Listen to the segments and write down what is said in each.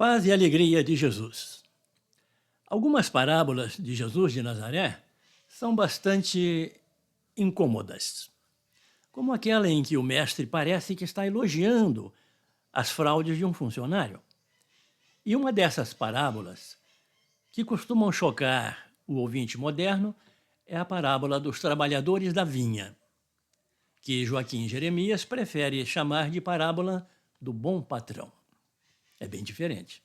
Paz e alegria de Jesus. Algumas parábolas de Jesus de Nazaré são bastante incômodas, como aquela em que o mestre parece que está elogiando as fraudes de um funcionário. E uma dessas parábolas, que costumam chocar o ouvinte moderno, é a parábola dos trabalhadores da vinha, que Joaquim Jeremias prefere chamar de parábola do bom patrão. É bem diferente.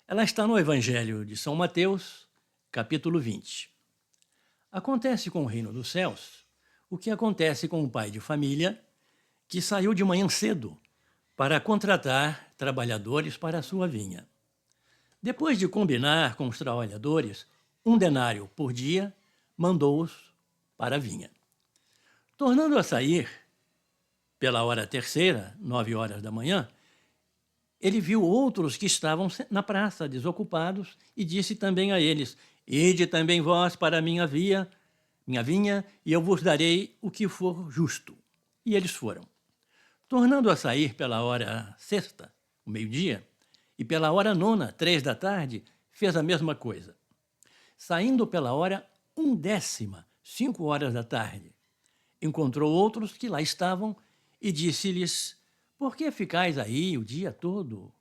Ela está no Evangelho de São Mateus, capítulo 20. Acontece com o reino dos céus o que acontece com o pai de família que saiu de manhã cedo para contratar trabalhadores para a sua vinha. Depois de combinar com os trabalhadores 1 denário por dia, mandou-os para a vinha. Tornando a sair pela hora terceira, 9 horas da manhã, ele viu outros que estavam na praça, desocupados, e disse também a eles: Ide também vós para a minha vinha, e eu vos darei o que for justo. E eles foram. Tornando a sair pela hora sexta, o meio-dia, e pela hora nona, 3 da tarde, fez a mesma coisa. Saindo pela hora 1/10, 5 horas da tarde, encontrou outros que lá estavam e disse-lhes: Por que ficais aí o dia todo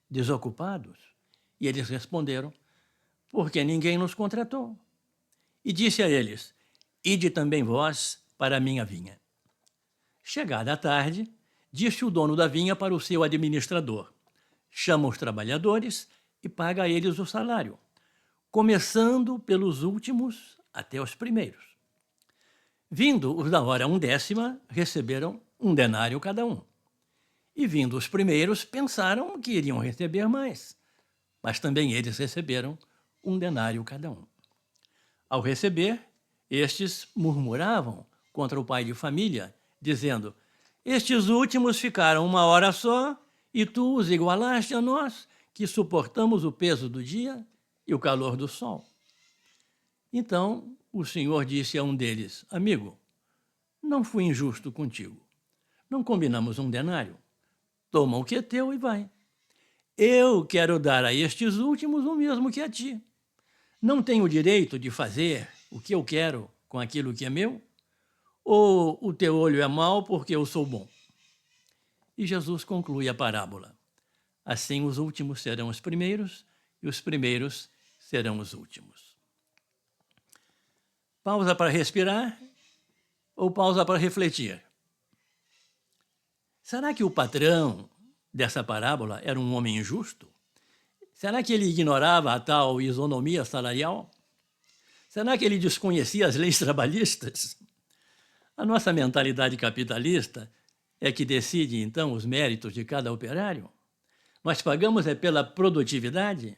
desocupados? E eles responderam: Porque ninguém nos contratou. E disse a eles: Ide também vós para a minha vinha. Chegada a tarde, disse o dono da vinha para o seu administrador: Chama os trabalhadores e paga a eles o salário, começando pelos últimos até os primeiros. Vindo os da hora 1/10, receberam 1 denário cada um. E vindo os primeiros, pensaram que iriam receber mais, mas também eles receberam 1 denário cada um. Ao receber, estes murmuravam contra o pai de família, dizendo: Estes últimos ficaram 1 hora só, e tu os igualaste a nós, que suportamos o peso do dia e o calor do sol. Então o Senhor disse a um deles: Amigo, não fui injusto contigo. Não combinamos 1 denário? Toma o que é teu e vai. Eu quero dar a estes últimos o mesmo que a ti. Não tenho o direito de fazer o que eu quero com aquilo que é meu? Ou o teu olho é mau porque eu sou bom? E Jesus conclui a parábola: Assim os últimos serão os primeiros e os primeiros serão os últimos. Pausa para respirar ou pausa para refletir? Será que o patrão dessa parábola era um homem injusto? Será que ele ignorava a tal isonomia salarial? Será que ele desconhecia as leis trabalhistas? A nossa mentalidade capitalista é que decide, então, os méritos de cada operário? Nós pagamos pela produtividade?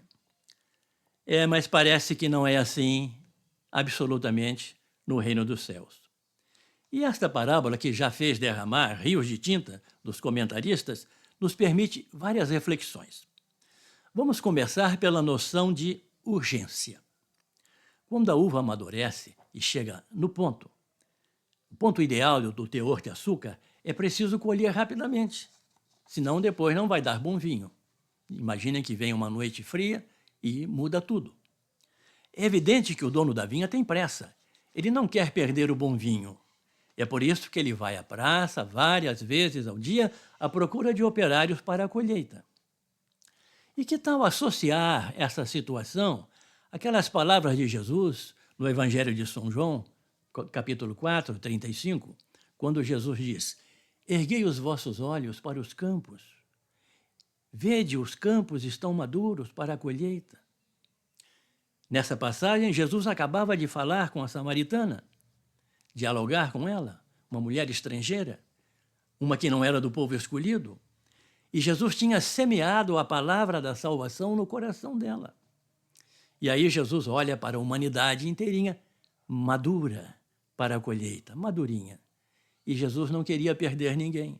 Mas parece que não é assim absolutamente no reino dos céus. E esta parábola, que já fez derramar rios de tinta dos comentaristas, nos permite várias reflexões. Vamos começar pela noção de urgência. Quando a uva amadurece e chega no ponto, o ponto ideal do teor de açúcar, é preciso colher rapidamente, senão depois não vai dar bom vinho. Imaginem que vem uma noite fria e muda tudo. É evidente que o dono da vinha tem pressa. Ele não quer perder o bom vinho. É por isso que ele vai à praça várias vezes ao dia à procura de operários para a colheita. E que tal associar essa situação àquelas palavras de Jesus no Evangelho de São João, capítulo 4, 35, quando Jesus diz: Erguei os vossos olhos para os campos. Vede, os campos estão maduros para a colheita. Nessa passagem, Jesus acabava de falar com a samaritana, dialogar com ela, uma mulher estrangeira, uma que não era do povo escolhido, e Jesus tinha semeado a palavra da salvação no coração dela. E aí Jesus olha para a humanidade inteirinha, madura para a colheita, madurinha. E Jesus não queria perder ninguém.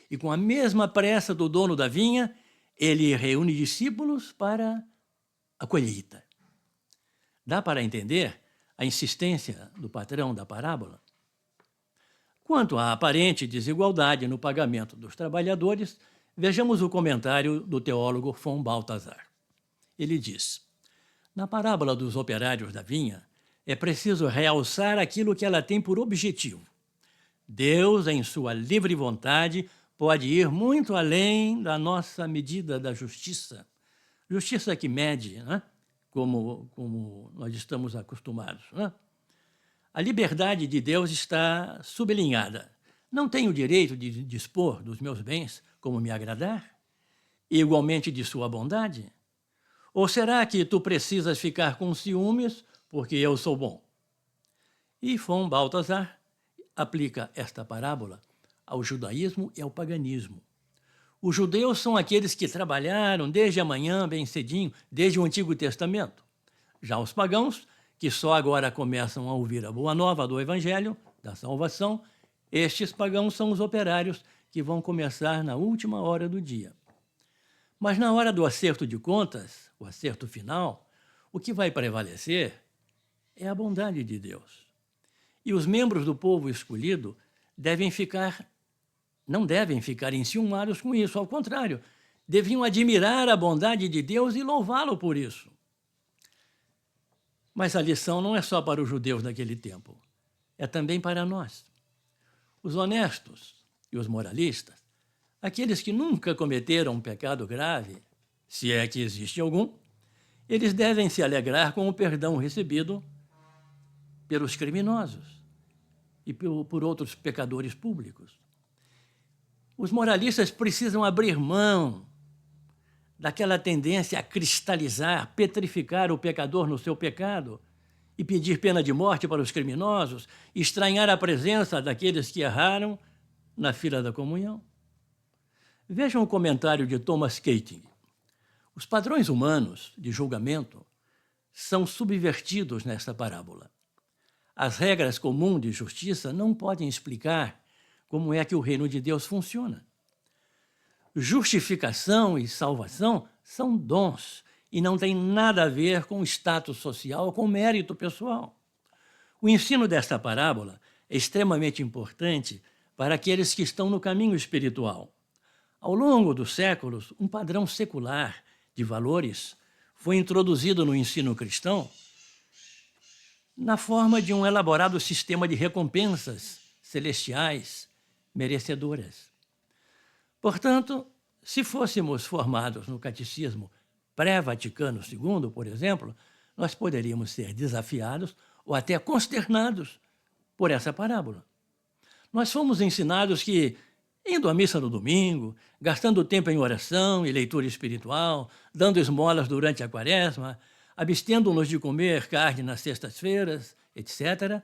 E com a mesma pressa do dono da vinha, ele reúne discípulos para a colheita. Dá para entender a insistência do patrão da parábola? Quanto à aparente desigualdade no pagamento dos trabalhadores, Vejamos o comentário do teólogo von Balthasar. Ele diz: na parábola dos operários da vinha, é preciso realçar aquilo que ela tem por objetivo. Deus, em sua livre vontade, pode ir muito além da nossa medida da justiça. Justiça que mede, né? como nós estamos acostumados. Né? A liberdade de Deus está sublinhada. Não tenho o direito de dispor dos meus bens como me agradar? E igualmente de sua bondade? Ou será que tu precisas ficar com ciúmes porque eu sou bom? E von Balthasar aplica esta parábola ao judaísmo e ao paganismo. Os judeus são aqueles que trabalharam desde a manhã, bem cedinho, desde o Antigo Testamento. Já os pagãos, que só agora começam a ouvir a boa nova do Evangelho, da salvação, estes pagãos são os operários que vão começar na última hora do dia. Mas na hora do acerto de contas, o acerto final, o que vai prevalecer é a bondade de Deus. E os membros do povo escolhido não devem ficar enciumados com isso, ao contrário, deviam admirar a bondade de Deus e louvá-lo por isso. Mas a lição não é só para os judeus daquele tempo, é também para nós. Os honestos e os moralistas, aqueles que nunca cometeram um pecado grave, se é que existe algum, eles devem se alegrar com o perdão recebido pelos criminosos e por outros pecadores públicos. Os moralistas precisam abrir mão daquela tendência a cristalizar, petrificar o pecador no seu pecado e pedir pena de morte para os criminosos, estranhar a presença daqueles que erraram na fila da comunhão. Vejam o comentário de Thomas Keating. Os padrões humanos de julgamento são subvertidos nesta parábola. As regras comuns de justiça não podem explicar como é que o reino de Deus funciona. Justificação e salvação são dons e não tem nada a ver com status social ou com mérito pessoal. O ensino desta parábola é extremamente importante para aqueles que estão no caminho espiritual. Ao longo dos séculos, um padrão secular de valores foi introduzido no ensino cristão na forma de um elaborado sistema de recompensas celestiais merecedoras. Portanto, se fôssemos formados no catecismo pré-Vaticano II, por exemplo, nós poderíamos ser desafiados ou até consternados por essa parábola. Nós fomos ensinados que, indo à missa no domingo, gastando tempo em oração e leitura espiritual, dando esmolas durante a quaresma, abstendo-nos de comer carne nas sextas-feiras, etc.,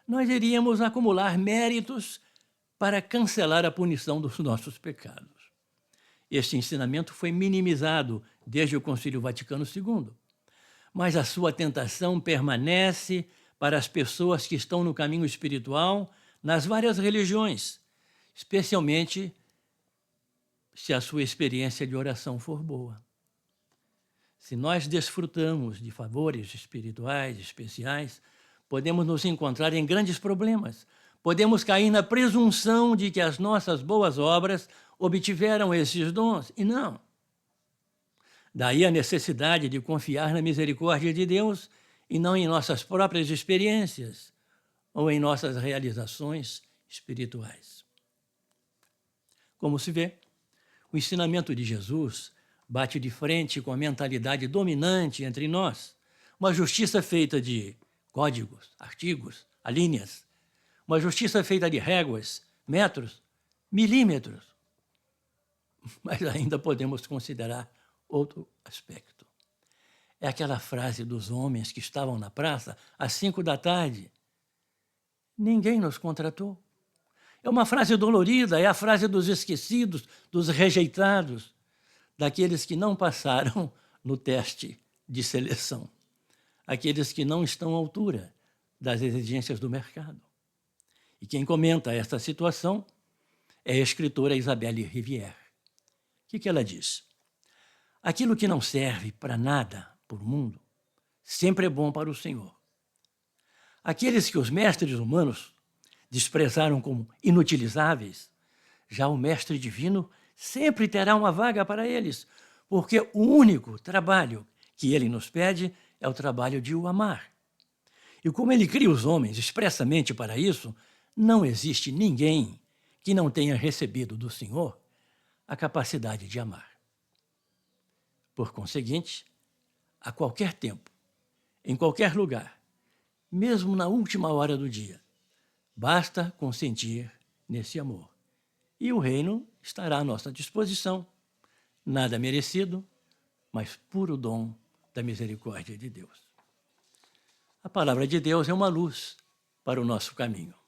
nós iríamos acumular méritos para cancelar a punição dos nossos pecados. Este ensinamento foi minimizado desde o Concílio Vaticano II, mas a sua tentação permanece para as pessoas que estão no caminho espiritual nas várias religiões, especialmente se a sua experiência de oração for boa. Se nós desfrutamos de favores espirituais especiais, podemos nos encontrar em grandes problemas. Podemos cair na presunção de que as nossas boas obras obtiveram esses dons, e não. Daí a necessidade de confiar na misericórdia de Deus e não em nossas próprias experiências ou em nossas realizações espirituais. Como se vê, o ensinamento de Jesus bate de frente com a mentalidade dominante entre nós, uma justiça feita de códigos, artigos, alíneas, uma justiça feita de réguas, metros, milímetros. Mas ainda podemos considerar outro aspecto. É aquela frase dos homens que estavam na praça às 5 da tarde. Ninguém nos contratou. É uma frase dolorida, é a frase dos esquecidos, dos rejeitados, daqueles que não passaram no teste de seleção, aqueles que não estão à altura das exigências do mercado. E quem comenta esta situação é a escritora Isabelle Rivière. O que ela diz? Aquilo que não serve para nada por mundo, sempre é bom para o Senhor. Aqueles que os mestres humanos desprezaram como inutilizáveis, já o Mestre Divino sempre terá uma vaga para eles, porque o único trabalho que ele nos pede é o trabalho de o amar. E como ele cria os homens expressamente para isso, não existe ninguém que não tenha recebido do Senhor a capacidade de amar. Por conseguinte, a qualquer tempo, em qualquer lugar, mesmo na última hora do dia, basta consentir nesse amor. E o reino estará à nossa disposição, nada merecido, mas puro dom da misericórdia de Deus. A palavra de Deus é uma luz para o nosso caminho.